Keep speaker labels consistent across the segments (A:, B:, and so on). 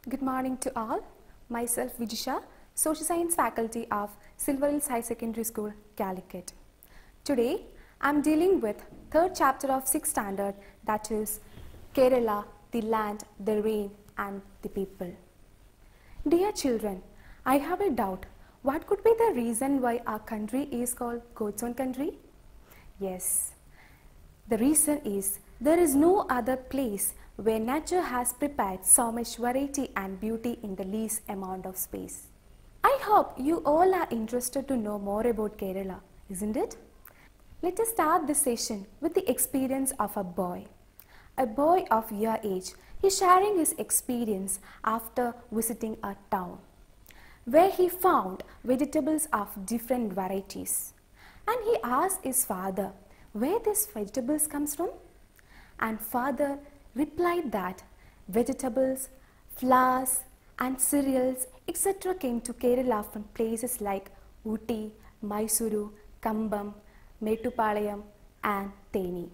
A: Good morning to all. Myself Vijisha, Social Science faculty of Silver Hills High Secondary School, Calicut. Today, I am dealing with third chapter of 6th standard, that is Kerala, the land, the rain and the people. Dear children, I have a doubt. What could be the reason why our country is called God's own country? Yes, the reason is there is no other place where nature has prepared so much variety and beauty in the least amount of space. I hope you all are interested to know more about Kerala, isn't it? Let us start this session with the experience of a boy. A boy of your age is sharing his experience after visiting a town where he found vegetables of different varieties. And he asked his father where these vegetables comes from. And father replied that vegetables, flowers and cereals etc. came to Kerala from places like Ooty, Mysuru, Kambam, Mettupalayam and Theni.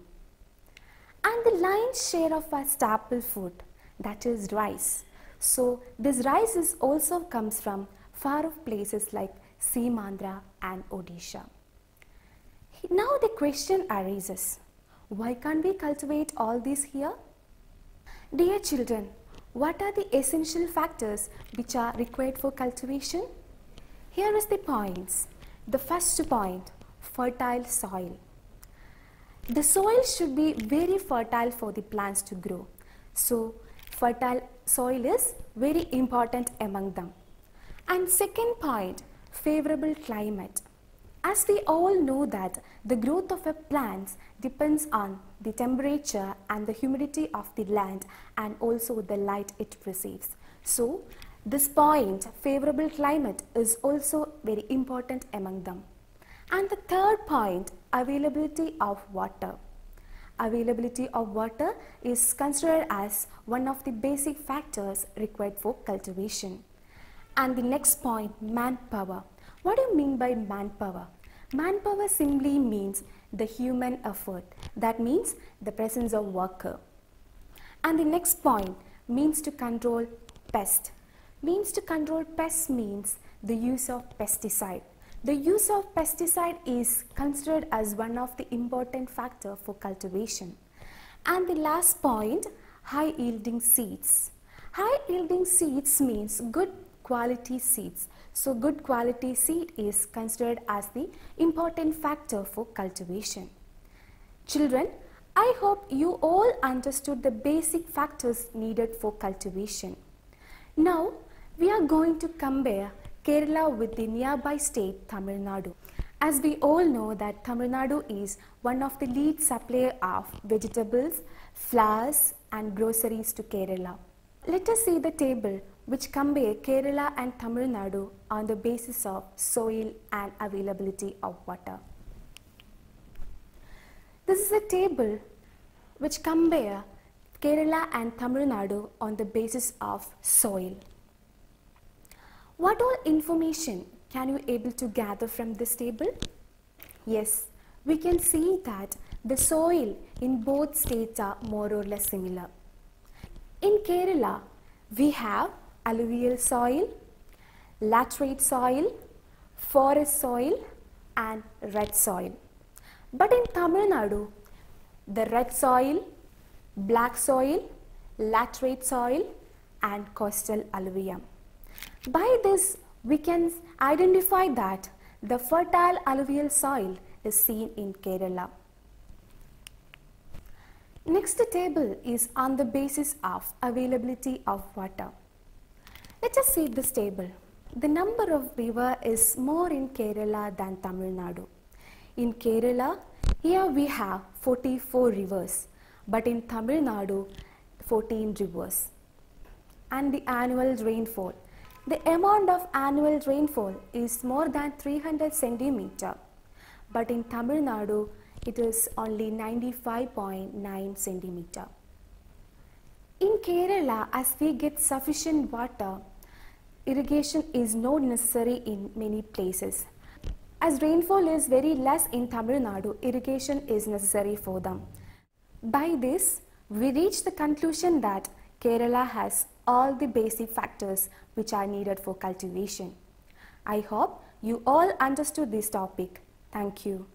A: And the lion's share of our staple food, that is rice. So this rice is also comes from far off places like Simandra and Odisha. Now the question arises, why can't we cultivate all these here? Dear children, what are the essential factors which are required for cultivation? Here is the points. The first point, fertile soil. The soil should be very fertile for the plants to grow. So, fertile soil is very important among them. And second point, favorable climate. As we all know that the growth of a plant depends on the temperature and the humidity of the land and also the light it receives. So, this point, favorable climate, is also very important among them. And the third point, availability of water. Availability of water is considered as one of the basic factors required for cultivation. And the next point, manpower. What do you mean by manpower? Manpower simply means the human effort. That means the presence of worker. And the next point, means to control pest. Means to control pests means the use of pesticide. The use of pesticide is considered as one of the important factors for cultivation. And the last point, high yielding seeds. High yielding seeds means good quality seeds. So good quality seed is considered as the important factor for cultivation. Children, I hope you all understood the basic factors needed for cultivation. Now we are going to compare Kerala with the nearby state Tamil Nadu. As we all know that Tamil Nadu is one of the lead supplier of vegetables, flowers and groceries to Kerala. Let us see the table which compare Kerala and Tamil Nadu on the basis of soil and availability of water. This is a table which compare Kerala and Tamil Nadu on the basis of soil. What all information can you able to gather from this table? Yes, we can see that the soil in both states are more or less similar. In Kerala, we have alluvial soil, laterite soil, forest soil and red soil. But in Tamil Nadu, the red soil, black soil, laterite soil and coastal alluvium. By this, we can identify that the fertile alluvial soil is seen in Kerala. Next table is on the basis of availability of water. Let us see this table. The number of rivers is more in Kerala than Tamil Nadu. In Kerala, here we have 44 rivers, but in Tamil Nadu, 14 rivers. And the annual rainfall. The amount of annual rainfall is more than 300 centimeter, but in Tamil Nadu, it is only 95.9 centimeter. In Kerala, as we get sufficient water, irrigation is not necessary in many places. As rainfall is very less in Tamil Nadu, irrigation is necessary for them. By this, we reach the conclusion that Kerala has all the basic factors which are needed for cultivation. I hope you all understood this topic. Thank you.